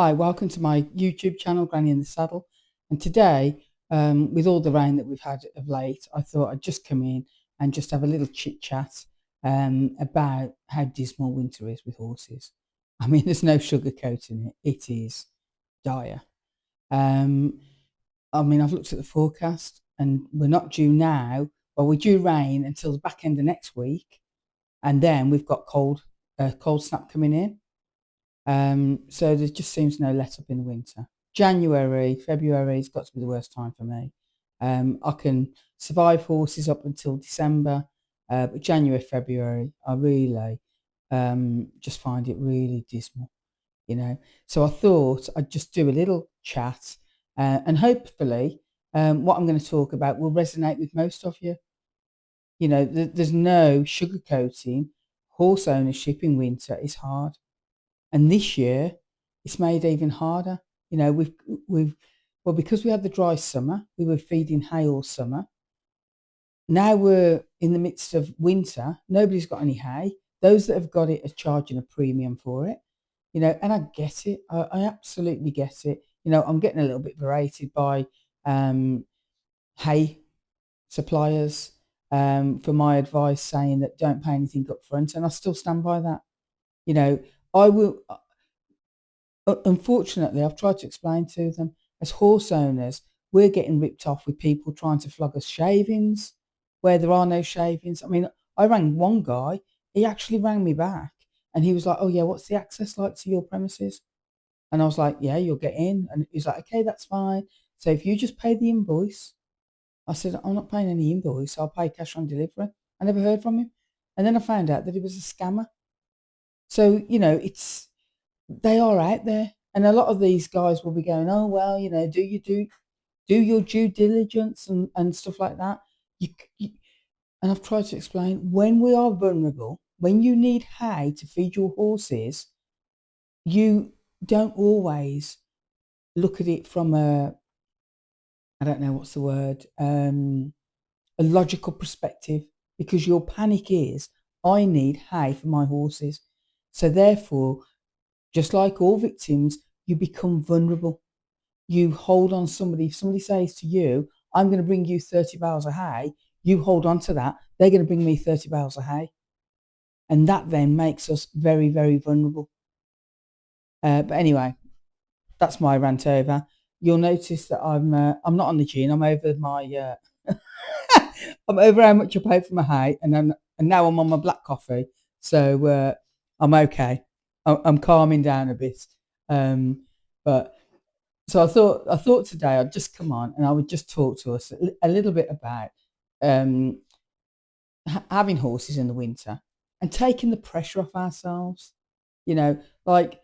Hi, welcome to my YouTube channel, Granny in the Saddle. And today, with all the rain that we've had of late, I thought I'd just come in and just have a little chit chat about how dismal winter is with horses. I mean, there's no sugarcoating it. It is dire. Um, I mean, I've looked at the forecast and we're not due now. Well, we're due rain until the back end of next week. And then we've got cold snap coming in. So there just seems no let up in the winter. January, February's got to be the worst time for me. I can survive horses up until December, but January, February, I really just find it really dismal, you know. So I thought I'd just do a little chat, and hopefully, what I'm going to talk about will resonate with most of you. You know, there's no sugarcoating. Horse ownership in winter is hard. And this year, it's made even harder. You know, we've well, because we had the dry summer, we were feeding hay all summer. Now we're in the midst of winter. Nobody's got any hay. Those that have got it are charging a premium for it. You know, and I get it. I absolutely get it. You know, I'm getting a little bit berated by hay suppliers for my advice, saying that don't pay anything up front, and I still stand by that. You know, I will. Unfortunately, I've tried to explain to them, as horse owners, we're getting ripped off with people trying to flog us shavings where there are no shavings. I mean, I rang one guy, he actually rang me back and he was like, "Oh, yeah, what's the access like to your premises?" And I was like, "Yeah, you'll get in." And he's like, "Okay, that's fine. So if you just pay the invoice." I said, "I'm not paying any invoice, I'll pay cash on delivery." I never heard from him. And then I found out that he was a scammer. So, you know, they are out there, and a lot of these guys will be going, "Oh well, you know, do your due diligence and stuff like that." You and I've tried to explain, when we are vulnerable, when you need hay to feed your horses, you don't always look at it from a, I don't know what's the word, a logical perspective, because your panic is, I need hay for my horses. So therefore, just like all victims, you become vulnerable. You hold on somebody. If somebody says to you, "I'm going to bring you 30 bales of hay," you hold on to that. They're going to bring me 30 bales of hay. And that then makes us very, very vulnerable. But anyway, that's my rant over. You'll notice that I'm not on the gin. I'm over my I'm over how much I pay for my hay, and now I'm on my black coffee, so I'm okay. I'm calming down a bit. Um, but So I thought today I'd just come on and I would just talk to us a little bit about um, having horses in the winter and taking the pressure off ourselves. You know, like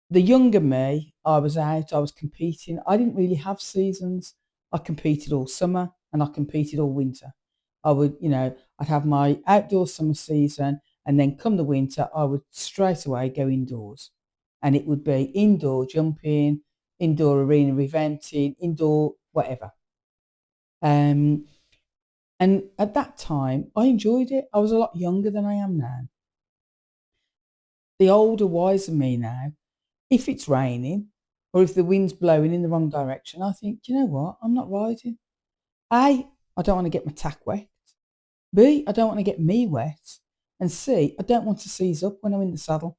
the younger me, I was out, I was competing. I didn't really have seasons. I competed all summer and I competed all winter. I would, you know, I'd have my outdoor summer season, and then come the winter, I would straight away go indoors. And it would be indoor jumping, indoor arena eventing, indoor whatever. Um, and at that time, I enjoyed it. I was a lot younger than I am now. The older, wiser me now, if it's raining or if the wind's blowing in the wrong direction, I think, do you know what? I'm not riding. A, I don't want to get my tack wet. B, I don't want to get me wet. And C, I don't want to seize up when I'm in the saddle.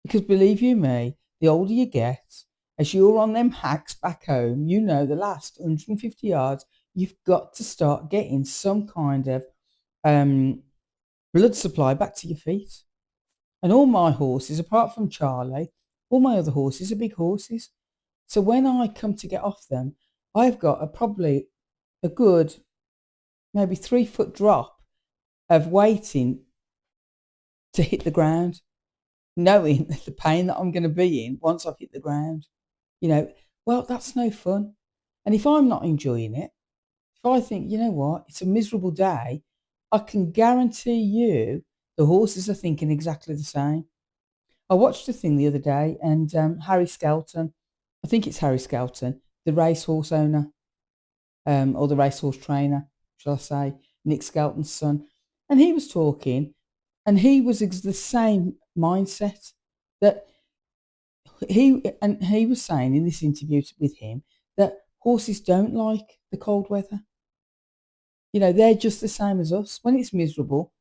Because believe you me, the older you get, as you're on them hacks back home, you know the last 150 yards, you've got to start getting some kind of um, blood supply back to your feet. And all my horses, apart from Charlie, all my other horses are big horses. So when I come to get off them, I've got probably a good, maybe 3 foot drop of waiting to hit the ground, knowing the pain that I'm going to be in once I've hit the ground. You know, well, that's no fun. And if I'm not enjoying it, if I think, you know what, it's a miserable day, I can guarantee you the horses are thinking exactly the same. I watched a thing the other day, and Harry Skelton, I think it's Harry Skelton, the racehorse owner, or the racehorse trainer, shall I say, Nick Skelton's son, and he was talking, and he was the same mindset, that he was saying in this interview with him that horses don't like the cold weather. You know, they're just the same as us. When it's miserable,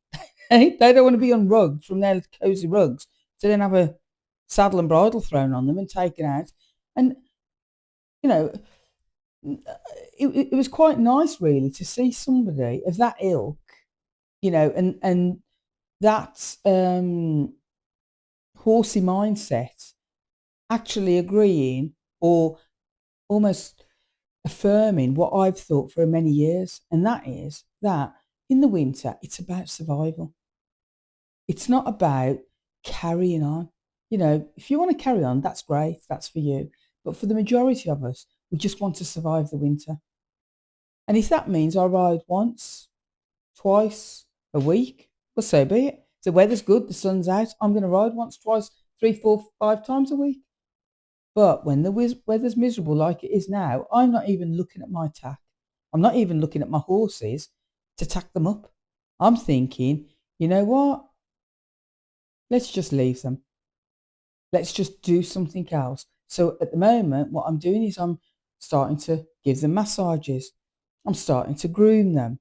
they don't want to be on rugs from their cozy rugs to then have a saddle and bridle thrown on them and taken out. And, you know, it was quite nice, really, to see somebody of that ilk, you know, and that horsey mindset actually agreeing or almost affirming what I've thought for many years, and that is that in the winter, it's about survival. It's not about carrying on. You know, if you want to carry on, that's great, that's for you. But for the majority of us, we just want to survive the winter. And if that means I ride once, twice a week, well, so be it. If the weather's good, the sun's out, I'm going to ride once, twice, 3, 4, 5 times a week. But when the weather's miserable like it is now, I'm not even looking at my tack. I'm not even looking at my horses to tack them up. I'm thinking, you know what? Let's just leave them. Let's just do something else. So at the moment, what I'm doing is I'm starting to give them massages. I'm starting to groom them.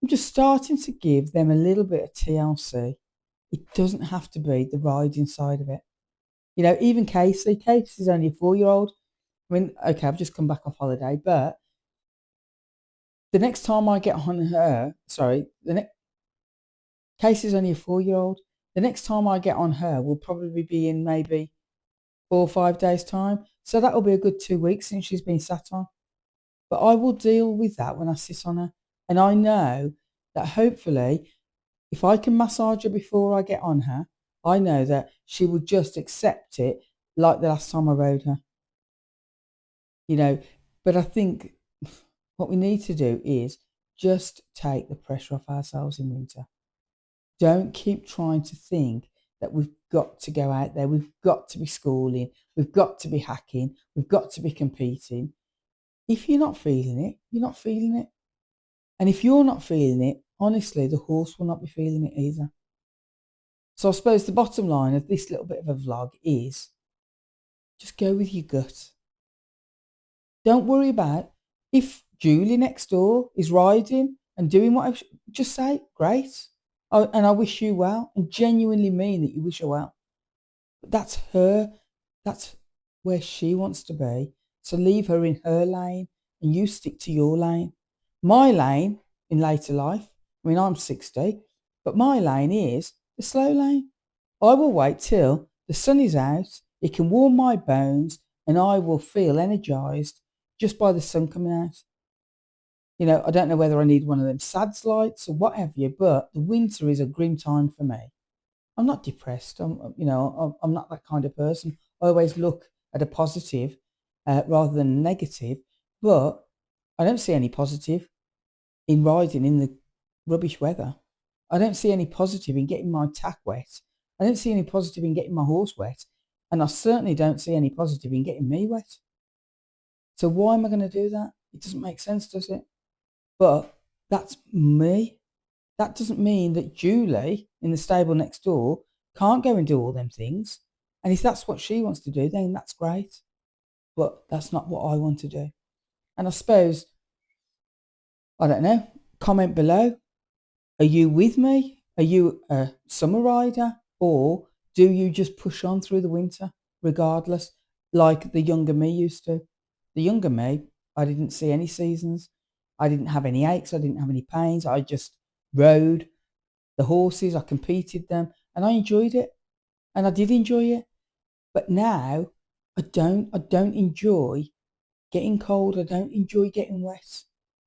I'm just starting to give them a little bit of TLC. It doesn't have to be the riding side of it. You know, even Casey's only a 4-year-old. I mean, okay, I've just come back off holiday, but the next time I get on her, Casey's only a 4-year-old. The next time I get on her will probably be in maybe 4 or 5 days' time. So that'll be a good 2 weeks since she's been sat on. But I will deal with that when I sit on her. And I know that hopefully, if I can massage her before I get on her, I know that she will just accept it like the last time I rode her. You know, but I think what we need to do is just take the pressure off ourselves in winter. Don't keep trying to think that we've got to go out there, we've got to be schooling, we've got to be hacking, we've got to be competing. If you're not feeling it, you're not feeling it. And if you're not feeling it, honestly, the horse will not be feeling it either. So I suppose the bottom line of this little bit of a vlog is just go with your gut. Don't worry about if Julie next door is riding and doing what just say, great. And I wish you well, and genuinely mean that you wish her well. But that's her. That's where she wants to be. So leave her in her lane and you stick to your lane. My lane in later life, I mean, I'm 60, but my lane is the slow lane. I will wait till the sun is out, it can warm my bones, and I will feel energized just by the sun coming out. You know, I don't know whether I need one of them SADS lights or what have you, but the winter is a grim time for me. I'm not depressed. I'm not that kind of person. I always look at a positive rather than negative, but I don't see any positive in riding in the rubbish weather. I don't see any positive in getting my tack wet. I don't see any positive in getting my horse wet. And I certainly don't see any positive in getting me wet. So why am I going to do that? It doesn't make sense, does it? But that's me. That doesn't mean that Julie in the stable next door can't go and do all them things. And if that's what she wants to do, then that's great. But that's not what I want to do. And I suppose, I don't know, comment below. Are you with me? Are you a summer rider? Or do you just push on through the winter regardless, like the younger me used to? The younger me, I didn't see any seasons. I didn't have any aches. I didn't have any pains. I just rode the horses. I competed them and I enjoyed it. And I did enjoy it. But now I don't enjoy getting cold. I don't enjoy getting wet.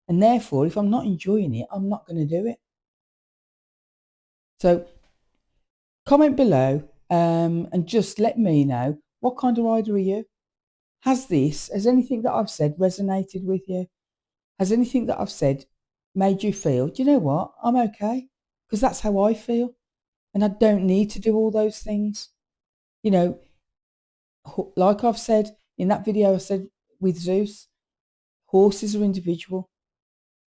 And therefore, if I'm not enjoying it, I'm not going to do it. So comment below and just let me know, what kind of rider are you? Has anything that I've said resonated with you? Has anything that I've said made you feel, do you know what? I'm okay. Because that's how I feel. And I don't need to do all those things. You know, like I've said in that video I said with Zeus, horses are individual.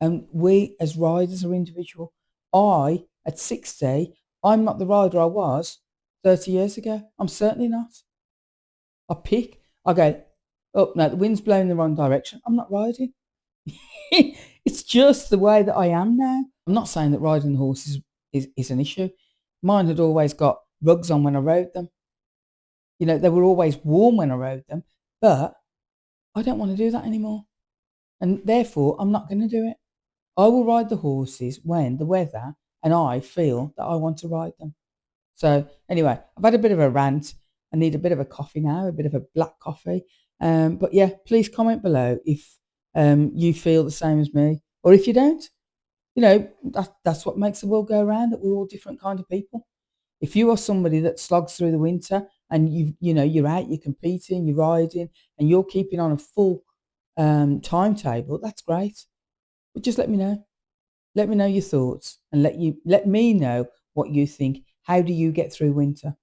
And we as riders are individual. At 60, I'm not the rider I was 30 years ago. I'm certainly not. I go, oh no, the wind's blowing in the wrong direction. I'm not riding. It's just the way that I am now. I'm not saying that riding horses is an issue. Mine had always got rugs on when I rode them. You know, they were always warm when I rode them, but I don't want to do that anymore. And therefore, I'm not going to do it. I will ride the horses when the weather and I feel that I want to ride them. So anyway, I've had a bit of a rant. I need a bit of a coffee now, a bit of a black coffee. But yeah, please comment below if you feel the same as me, or if you don't. You know, that's what makes the world go around. That we're all different kind of people. If you are somebody that slogs through the winter and you're out, you're competing, you're riding, and you're keeping on a full timetable, that's great. But just let me know. Let me know your thoughts, and let me know what you think. How do you get through winter?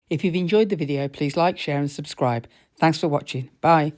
If you've enjoyed the video, please like, share and subscribe. Thanks for watching. Bye.